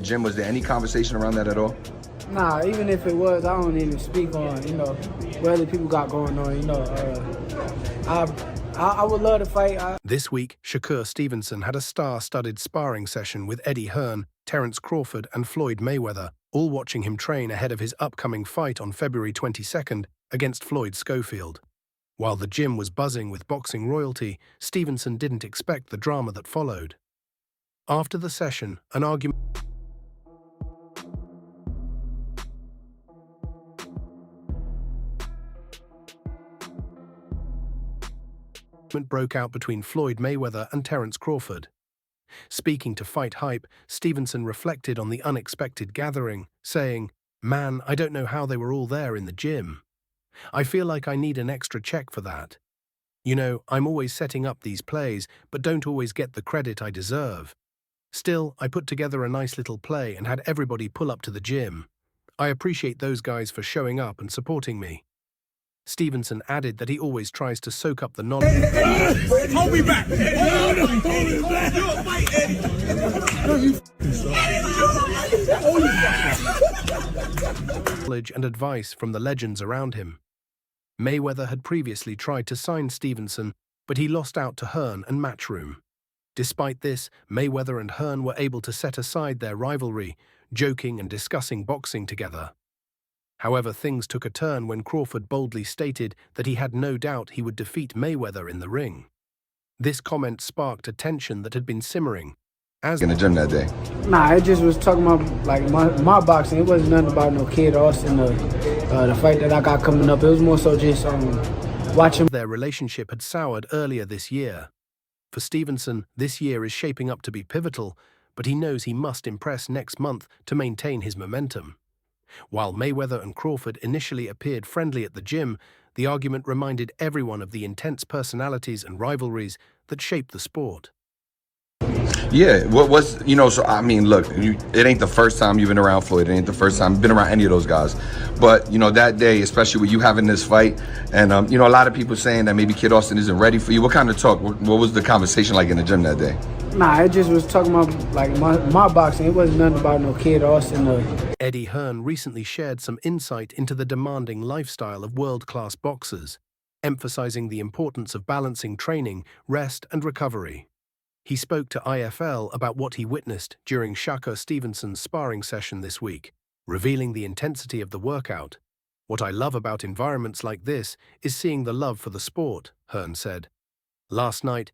gym, was there any conversation around that at all? Nah, even if it was, I don't even speak on, what other people got going on, I would love to fight. This week, Shakur Stevenson had a star-studded sparring session with Eddie Hearn, Terence Crawford and Floyd Mayweather, all watching him train ahead of his upcoming fight on February 22nd against Floyd Schofield. While the gym was buzzing with boxing royalty, Stevenson didn't expect the drama that followed. After the session, an argument broke out between Floyd Mayweather and Terence Crawford. Speaking to Fight Hype, Stevenson reflected on the unexpected gathering, saying, "Man, I don't know how they were all there in the gym. I feel like I need an extra check for that. I'm always setting up these plays, but don't always get the credit I deserve. Still, I put together a nice little play and had everybody pull up to the gym. I appreciate those guys for showing up and supporting me." Stevenson added that he always tries to soak up the knowledge and advice from the legends around him. Mayweather had previously tried to sign Stevenson, but he lost out to Hearn and Matchroom. Despite this, Mayweather and Hearn were able to set aside their rivalry, joking and discussing boxing together. However, things took a turn when Crawford boldly stated that he had no doubt he would defeat Mayweather in the ring. This comment sparked a tension that had been simmering. In the gym that day? Nah, it just was talking about like my boxing. It wasn't nothing about no Kid Austin, the fight that I got coming up. It was more so just watching. Their relationship had soured earlier this year. For Stevenson, this year is shaping up to be pivotal, but he knows he must impress next month to maintain his momentum. While Mayweather and Crawford initially appeared friendly at the gym, the argument reminded everyone of the intense personalities and rivalries that shape the sport. Yeah, so I mean, look, it ain't the first time you've been around Floyd. It ain't the first time you've been around any of those guys. But, that day, especially with you having this fight, and, a lot of people saying that maybe Kid Austin isn't ready for you. What kind of talk, what was the conversation like in the gym that day? Nah, it just was talking about like my boxing. It wasn't nothing about no Kid Austin. Eddie Hearn recently shared some insight into the demanding lifestyle of world-class boxers, emphasizing the importance of balancing training, rest and recovery. He spoke to IFL about what he witnessed during Shakur Stevenson's sparring session this week, revealing the intensity of the workout. "What I love about environments like this is seeing the love for the sport," Hearn said. Last night,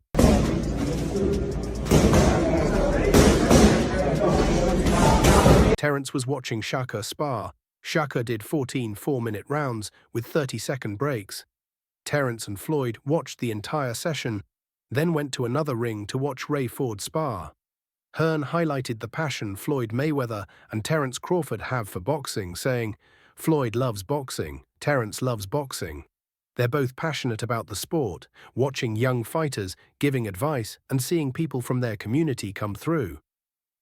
Terence was watching Shakur spar. Shakur did 14 4-minute rounds with 30-second breaks. Terence and Floyd watched the entire session, then went to another ring to watch Ray Ford spar. Hearn highlighted the passion Floyd Mayweather and Terence Crawford have for boxing, saying, "Floyd loves boxing, Terence loves boxing. They're both passionate about the sport, watching young fighters, giving advice, and seeing people from their community come through."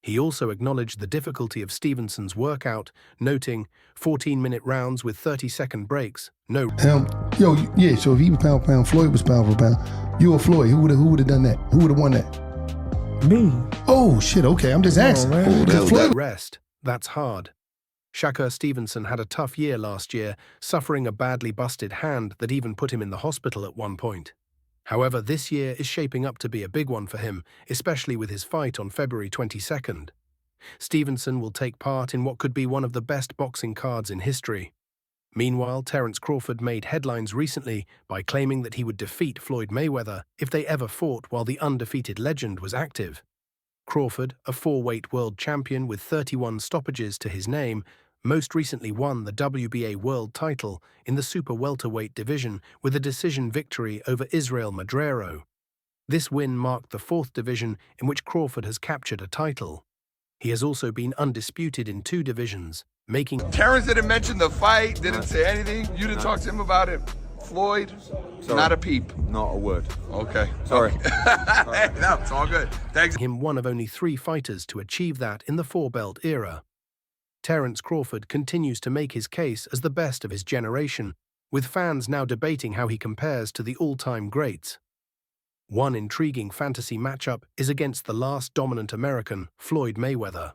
He also acknowledged the difficulty of Stevenson's workout, noting 14-minute rounds with 30-second breaks. So if he was pound for pound, Floyd was pound for pound. You or Floyd, who would have done that? Who would have won that? Me. Oh shit, okay, I'm just asking. Rest, that's hard. Shakur Stevenson had a tough year last year, suffering a badly busted hand that even put him in the hospital at one point. However, this year is shaping up to be a big one for him, especially with his fight on February 22nd. Stevenson will take part in what could be one of the best boxing cards in history. Meanwhile, Terence Crawford made headlines recently by claiming that he would defeat Floyd Mayweather if they ever fought while the undefeated legend was active. Crawford, a 4-weight world champion with 31 stoppages to his name, most recently won the WBA world title in the super welterweight division with a decision victory over Israel Madrero. This win marked the 4th division in which Crawford has captured a title. He has also been undisputed in 2 divisions, making... Terence didn't mention the fight, didn't say anything. You didn't talk to him about it. Floyd, not a peep. Not a word. Okay. Sorry. Hey, no, it's all good. Thanks. Him one of only 3 fighters to achieve that in the 4-belt era. Terence Crawford continues to make his case as the best of his generation, with fans now debating how he compares to the all-time greats. One intriguing fantasy matchup is against the last dominant American, Floyd Mayweather.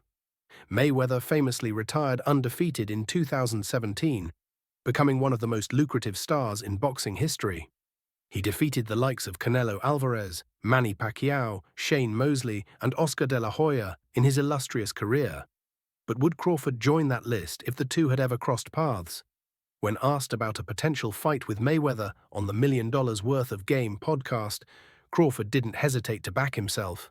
Mayweather famously retired undefeated in 2017, becoming one of the most lucrative stars in boxing history. He defeated the likes of Canelo Alvarez, Manny Pacquiao, Shane Mosley, and Oscar de la Hoya in his illustrious career. But would Crawford join that list if the two had ever crossed paths? When asked about a potential fight with Mayweather on the $1 Million Worth of Game podcast, Crawford didn't hesitate to back himself.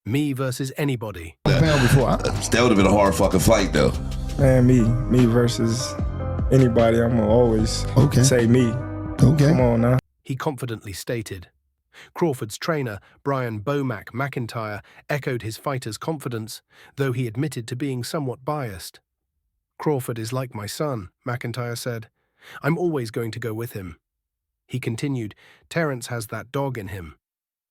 Me versus anybody. Pound before. That would have been a hard fucking fight, though. Man, me versus anybody. I'm gonna always say me. Okay. Come on now. He confidently stated. Crawford's trainer, Brian Bomac McIntyre, echoed his fighter's confidence, though he admitted to being somewhat biased. Crawford is like my son, McIntyre said. I'm always going to go with him. He continued, Terence has that dog in him.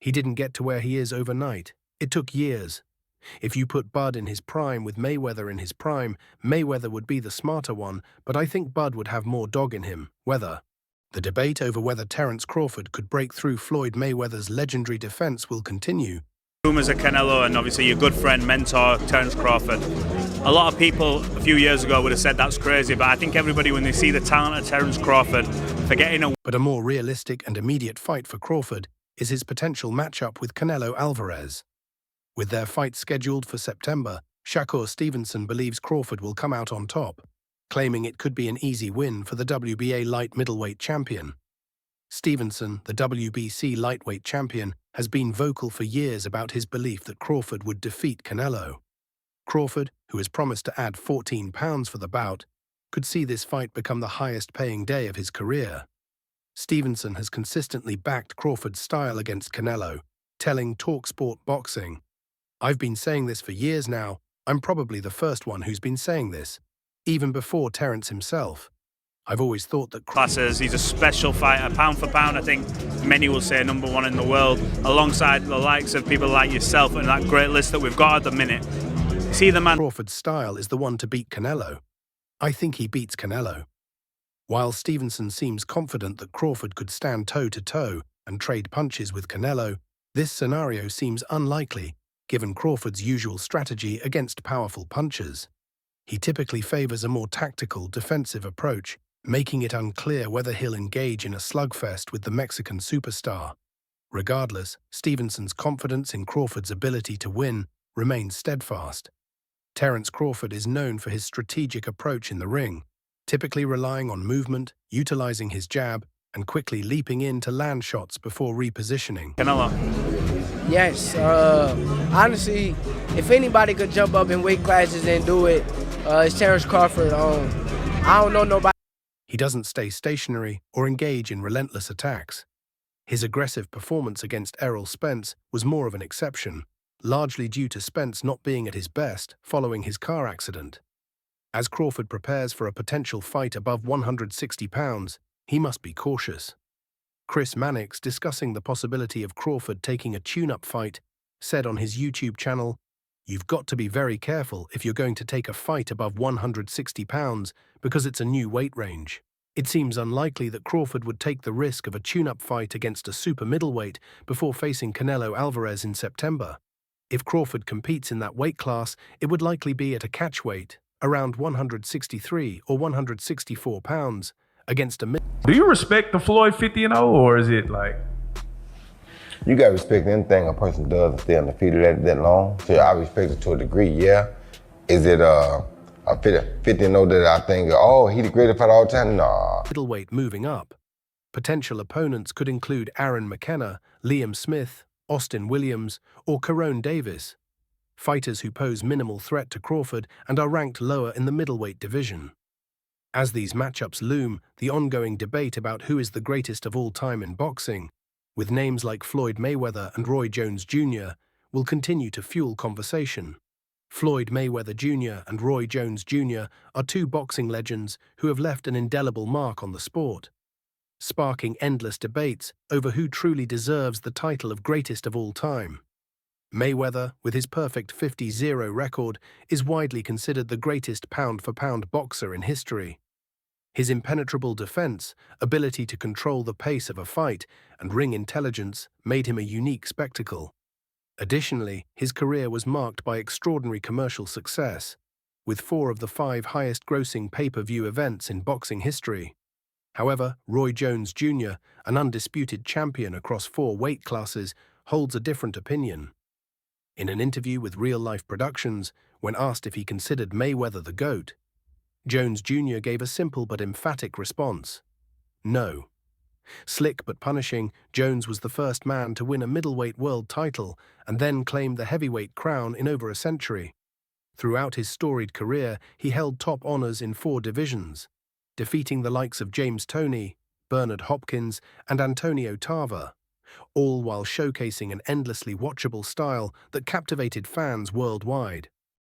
He didn't get to where he is overnight. It took years. If you put Bud in his prime with Mayweather in his prime, Mayweather would be the smarter one, but I think Bud would have more dog in him. Whether. The debate over whether Terence Crawford could break through Floyd Mayweather's legendary defense will continue. Rumours of Canelo and obviously your good friend, mentor, Terence Crawford. A lot of people a few years ago would have said that's crazy, but I think everybody, when they see the talent of Terence Crawford, forgetting a... But a more realistic and immediate fight for Crawford is his potential matchup with Canelo Alvarez. With their fight scheduled for September, Shakur Stevenson believes Crawford will come out on top, claiming it could be an easy win for the WBA light middleweight champion. Stevenson, the WBC lightweight champion, has been vocal for years about his belief that Crawford would defeat Canelo. Crawford, who has promised to add 14 pounds for the bout, could see this fight become the highest-paying day of his career. Stevenson has consistently backed Crawford's style against Canelo, telling TalkSport Boxing, I've been saying this for years now. I'm probably the first one who's been saying this, even before Terence himself. I've always thought that classes, he's a special fighter, pound for pound. I think many will say #1 in the world, alongside the likes of people like yourself and that great list that we've got at the minute. See the man. Crawford's style is the one to beat Canelo. I think he beats Canelo. While Stevenson seems confident that Crawford could stand toe-to-toe and trade punches with Canelo, this scenario seems unlikely, given Crawford's usual strategy against powerful punchers. He typically favors a more tactical, defensive approach, making it unclear whether he'll engage in a slugfest with the Mexican superstar. Regardless, Stevenson's confidence in Crawford's ability to win remains steadfast. Terence Crawford is known for his strategic approach in the ring, typically relying on movement, utilizing his jab, and quickly leaping in to land shots before repositioning. Canelo. Yes, honestly, if anybody could jump up in weight classes and do it, it's Terence Crawford. I don't know nobody. He doesn't stay stationary or engage in relentless attacks. His aggressive performance against Errol Spence was more of an exception, largely due to Spence not being at his best following his car accident. As Crawford prepares for a potential fight above 160 pounds, he must be cautious. Chris Mannix, discussing the possibility of Crawford taking a tune-up fight, said on his YouTube channel, "You've got to be very careful if you're going to take a fight above 160 pounds because it's a new weight range. It seems unlikely that Crawford would take the risk of a tune-up fight against a super middleweight before facing Canelo Alvarez in September. If Crawford competes in that weight class, it would likely be at a catch weight, around 163 or 164 pounds, against a mid. Do you respect the Floyd 50-0, or is it like? You gotta respect anything a person does and stay undefeated that long. So I respect it to a degree, yeah. Is it a 50-0 that I think, oh, he the greatest fighter all the time? Nah. Middleweight moving up. Potential opponents could include Aaron McKenna, Liam Smith, Austin Williams, or Carone Davis. Fighters who pose minimal threat to Crawford and are ranked lower in the middleweight division. As these matchups loom, the ongoing debate about who is the greatest of all time in boxing, with names like Floyd Mayweather and Roy Jones Jr., will continue to fuel conversation. Floyd Mayweather Jr. and Roy Jones Jr. are two boxing legends who have left an indelible mark on the sport, sparking endless debates over who truly deserves the title of greatest of all time. Mayweather, with his perfect 50-0 record, is widely considered the greatest pound-for-pound boxer in history. His impenetrable defense, ability to control the pace of a fight, and ring intelligence made him a unique spectacle. Additionally, his career was marked by extraordinary commercial success, with 4 of the 5 highest-grossing pay-per-view events in boxing history. However, Roy Jones Jr., an undisputed champion across 4 weight classes, holds a different opinion. In an interview with Real Life Productions, when asked if he considered Mayweather the GOAT, Jones Jr. gave a simple but emphatic response: no. Slick but punishing, Jones was the first man to win a middleweight world title and then claim the heavyweight crown in over a century. Throughout his storied career, he held top honors in 4 divisions, defeating the likes of James Toney, Bernard Hopkins, and Antonio Tarver, all while showcasing an endlessly watchable style that captivated fans worldwide.